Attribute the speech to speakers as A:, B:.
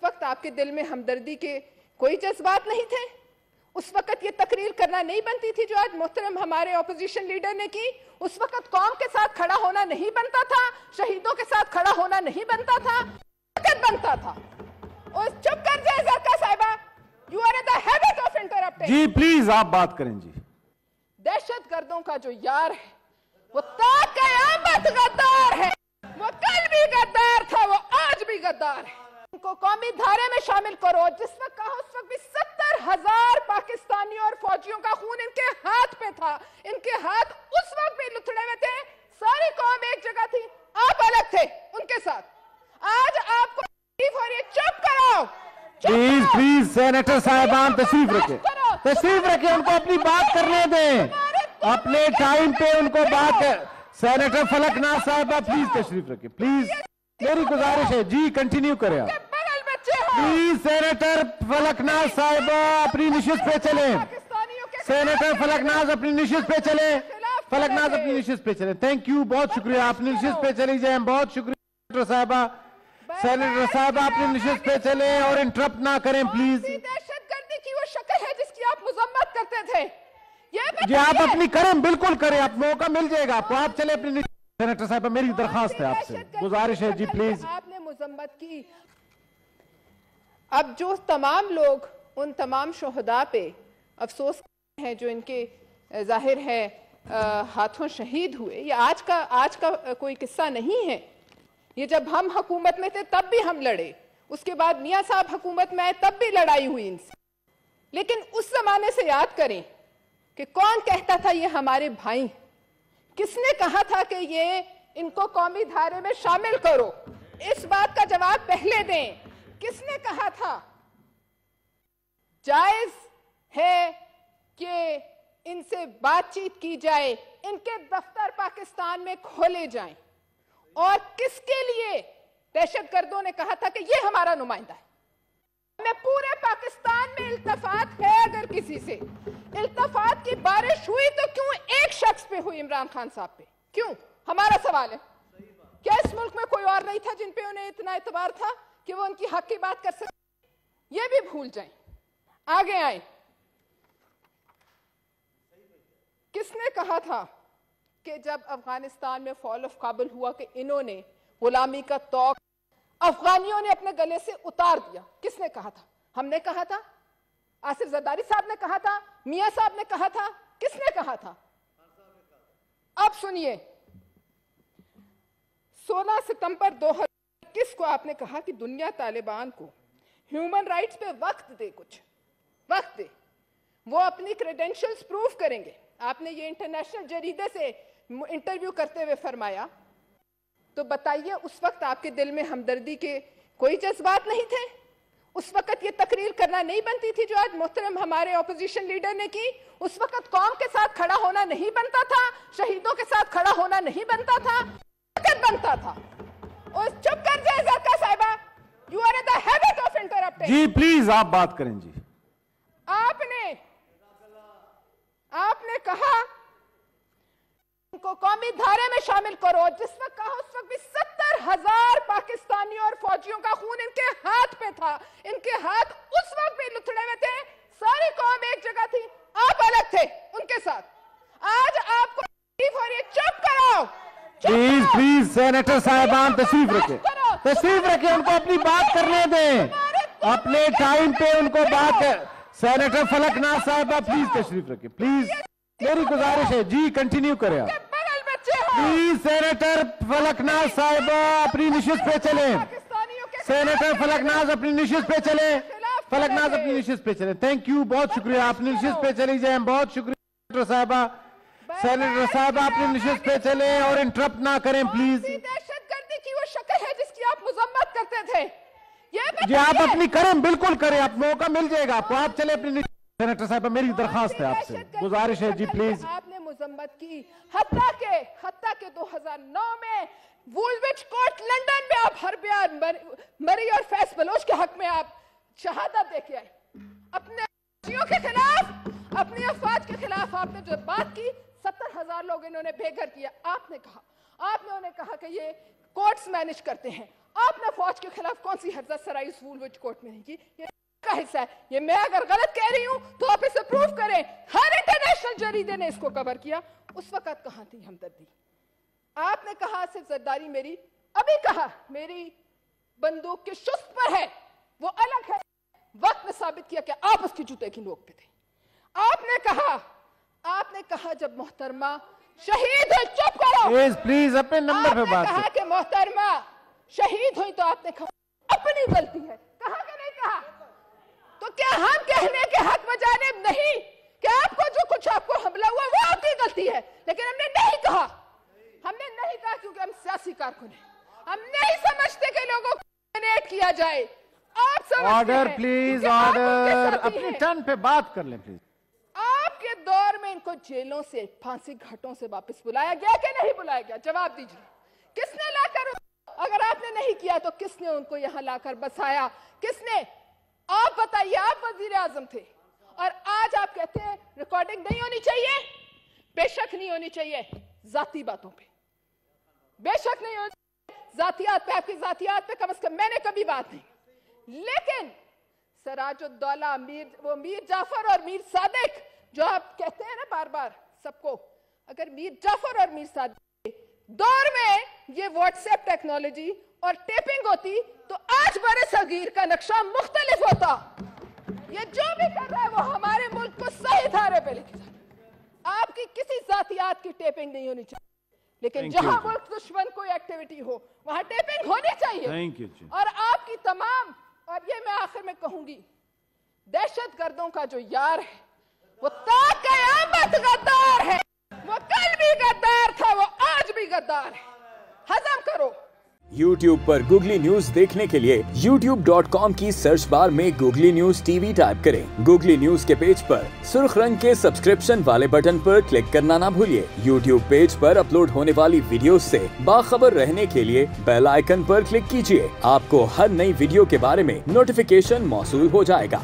A: वक्त आपके दिल में हमदर्दी के कोई जज्बात नहीं थे? उस वक्त ये तकरीर करना नहीं बनती थी जो आज मोहतरम हमारे ऑपोजिशन लीडर ने की? उस वक्त कौम के साथ खड़ा होना नहीं बनता था? शहीदों के साथ खड़ा होना नहीं बनता था? बनता था। और चुप कर जाए ज़रका साहिबा, you are in the habit of interrupting.
B: जी प्लीज आप बात करें जी।
A: दहशतगर्दों का जो यार है वो क़यामत गद्दार है। वो कल भी गद्दार था, वो आज भी गद्दार है। उनको कौमी धारे में शामिल करो। जिस वक्त कहा उस वक्त भी 70,000 पाकिस्तानियों और फौजियों का खून इनके हाथ पे था। इनके हाथ उस वक्त भी लुथड़े हुए थे। सारी कौम एक जगह थी, आप अलग थे उनके साथ। आज आपको तकलीफ हो रही है, चुप कराओ।
B: प्लीज प्लीज सेनेटर साहिबान तशरीफ रखें, तशरीफ रखें, उनको अपनी बात करने दें, अपने टाइम पे उनको बात। सेनेटर फलकनाज साहिबा प्लीज तशरीफ रखें, प्लीज मेरी गुजारिश है जी, कंटिन्यू करें आप प्लीज। सेनेटर फलकनाज साहिबा अपनी निशिस्त पे चले। सेनेटर फलकनाज अपनी निशिस्त पे चले। फलकनाज अपनी निशिस्त पे चले। थैंक यू, बहुत शुक्रिया, अपनी निशिस्त पे चली जाए। बहुत शुक्रिया सेनेटर साहिबा। सेनेटर साहिबा अपनी निशिस्त पे चले और इंटरप्ट ना करें प्लीज।
A: दहशतगर्दी की वो शक्ल है जिसकी आप मजम्मत करते थे।
B: जी आप अपनी करें, बिल्कुल करें, आप मौका मिल जाएगा आपको, आप चले अपनी। सेनेटर साहिबा मेरी दरखास्त है आपसे, गुजारिश है जी प्लीज।
A: आपने मजम्मत की। अब जो तमाम लोग उन तमाम शोहदा पे अफसोस हैं जो इनके जाहिर है हाथों शहीद हुए, ये आज का कोई किस्सा नहीं है। ये जब हम हुकूमत में थे तब भी हम लड़े, उसके बाद मियां साहब हुकूमत में आए तब भी लड़ाई हुई इनसे। लेकिन उस जमाने से याद करें कि कौन कहता था ये हमारे भाई, किसने कहा था कि ये इनको कौमी धारे में शामिल करो? इस बात का जवाब पहले दें, किसने कहा था? जायज है कि इनसे बातचीत की जाए, इनके दफ्तर पाकिस्तान में खोले जाएं। और किसके लिए? दहशतगर्दों ने कहा था कि ये हमारा नुमाइंदा है। हमें पूरे पाकिस्तान में इल्तफात है, अगर किसी से इल्तफात की बारिश हुई तो क्यों एक शख्स पे हुई? इमरान खान साहब पे क्यों? हमारा सवाल है। क्या इस मुल्क में कोई और नहीं था जिन पे उन्हें इतना एतबार था कि वो उनकी हक की बात कर सके? ये भी भूल जाएं। आगे आए, किसने कहा था कि जब अफगानिस्तान में फॉल ऑफ काबुल हुआ कि इन्होंने गुलामी का तौक अफगानियों ने अपने गले से उतार दिया? किसने कहा था? हमने कहा था? आसिफ जरदारी साहब ने कहा था? मियां साहब ने कहा था? किसने कहा था? अब सुनिए, 16 सितंबर 2021 को आपने कहा कि दुनिया तालिबान को ह्यूमन राइट्स पे वक्त दे, कुछ वक्त दे, वो अपनी क्रेडेंशियल्स प्रूव करेंगे। आपने ये इंटरनेशनल जरीदे से इंटरव्यू करते हुए फरमाया। तो बताइए, उस वक्त आपके दिल में हमदर्दी के कोई जज्बात नहीं थे? उस वक्त ये तकरीर करना नहीं बनती थी जो आज मोहतरम हमारे ऑपोजिशन लीडर ने की? उस वक्त कौम के साथ खड़ा होना नहीं बनता था? शहीदों के साथ खड़ा होना नहीं बनता था? बनता था। और चुप कर जाए ज़रका साहिबा, you are in the habit of interrupting.
B: जी प्लीज आप बात करें जी।
A: आपने कहा इनको कौमी धारे में शामिल करो। जिस वक्त कहा उस वक्त भी 70,000 पाकिस्तानियों और फौजियों का खून इनके हाथ पे था। इनके हाथ उस वक्त भी लुथड़े हुए थे। सारी कौम एक जगह थी, आप अलग थे उनके साथ। आज आपको तकलीफ हो रही है, चुप कराओ।
B: प्लीज प्लीज सेनेटर साहिबान तशरीफ रखें, तशरीफ रखें, उनको अपनी बात करने दें, अपने टाइम पे उनको बात। सेनेटर फलकनाज साहिबा प्लीज तशरीफ रखें, प्लीज मेरी गुजारिश है जी, कंटिन्यू करें आप प्लीज। सेनेटर फलकनाज साहिबा अपनी निशिस्त पे चले। सेनेटर फलकनाज अपनी निशिस्त पे चले। फलकनाज अपनी निशिस्त पे चले। थैंक यू, बहुत शुक्रिया, अपनी निशिस्त पे चली जाए। बहुत शुक्रिया सेनेटर साहिबा। सेनेटर साहिबा अपनी निशिस्त पे चले और इंटरप्ट ना करें प्लीज।
A: दहशतगर्दी की वो शक्ल है जिसकी आप मजम्मत करते थे।
B: जी आप अपनी करें, बिल्कुल करें, आप मौका मिल जाएगा आपको, आप चले अपनी। सेनेटर साहिबा मेरी दरखास्त है आपसे, गुजारिश है जी प्लीज।
A: आपने मजम्मत की, हत्ता के 2009 में वुलविच कोर्ट लंदन में आप हरबियार मरी और फैज बलोच के हक में आप शहादत देके आए। अपने के खिलाफ, अपनी अफवाज के खिलाफ आपने जो बात की, 70,000 लोग इन्होंने बेघर किया। आपने उन्हें कहा कि ये कोर्ट्स मैनेज करते हैं। आपने फौज के खिलाफ कौन सी हरकत सराई वुलविच कोर्ट में नहीं की? ये का हिस्सा है। ये मैं अगर गलत कह रही हूं तो आप इसे प्रूव करें। हर इंटरनेशनल जरीदे ने इसको कवर किया। उस वक्त कहां थी हमदर्दी? आपने कहा सिर्फ जरदारी मेरी, अभी कहा मेरी बंदूक के शुस्त पर है, वो अलग है। वक्त ने साबित किया कि आप उसकी जूते की नोक पे थे। आपने कहा जब मोहतरमा शहीद हुई, चुप करो
B: प्लीज अपने नंबर पे बात
A: कहा कि मोहतरमा शहीद हुई तो आपने कहा अपनी गलती है। कहा कि नहीं कहा? तो क्या हम कहने के हक में जानिब नहीं कि आपको जो कुछ आपको हमला हुआ वो आपकी गलती है? लेकिन हमने नहीं कहा क्योंकि हम सियासी कारकुन हैं। हम नहीं समझते कि लोगों को नॉमिनेट किया जाए। आप समझते
B: ऑर्डर
A: हैं
B: प्लीज,
A: कि आप उनके
B: ऑर्डर।
A: साथी
B: अपनी
A: हैं।
B: टर्न पे बात कर लें प्लीज।
A: आपके दौर में इनको जेलों से, फांसी घाटों से वापस बुलाया गया कि नहीं बुलाया गया? जवाब दीजिए। किसने लाकर, अगर आपने नहीं किया तो किसने उनको यहां लाकर बसाया? किसने? आप बताइए। आप वजीर आजम थे और आज आप कहते हैं रिकॉर्डिंग नहीं होनी चाहिए। बेशक नहीं होनी चाहिए, जाती बातों पे बेशक नहीं होनी चाहिए। जातियात पे, आपकी जातियात पे कम से कम मैंने कभी बात नहीं। लेकिन सराजुद्दौला, मीर जाफर और मीर सादिक, जो आप कहते हैं ना बार बार सबको, अगर मीर जाफर और मीर सादिक के दौर में ये व्हाट्सएप टेक्नोलॉजी और टेपिंग होती तो आज बड़े सगीर का नक्शा मुख्तलिफ होता। ये जो भी कर रहा है वो हमारे मुल्क को सही धारे पे लेके जा रहा है। आपकी किसी जातियात की टेपिंग नहीं होनी चाहिए, लेकिन जहां मुल्क दुश्मन कोई एक्टिविटी हो वहां टेपिंग होनी चाहिए। और आपकी तमाम, और ये मैं आखिर में कहूंगी, दहशतगर्दों का जो यार है वो क़यामत गद्दार है। वो कल भी गद्दार था, वो आज भी गद्दार है। हजम करो।
C: YouTube पर गूगली न्यूज देखने के लिए youtube.com की सर्च बार में गूगली न्यूज टीवी टाइप करें। गूगली न्यूज के पेज पर सुर्ख रंग के सब्सक्रिप्शन वाले बटन पर क्लिक करना ना भूलिए। YouTube पेज पर अपलोड होने वाली वीडियोस से बाखबर रहने के लिए बेल आइकन पर क्लिक कीजिए। आपको हर नई वीडियो के बारे में नोटिफिकेशन मौसूल हो जाएगा।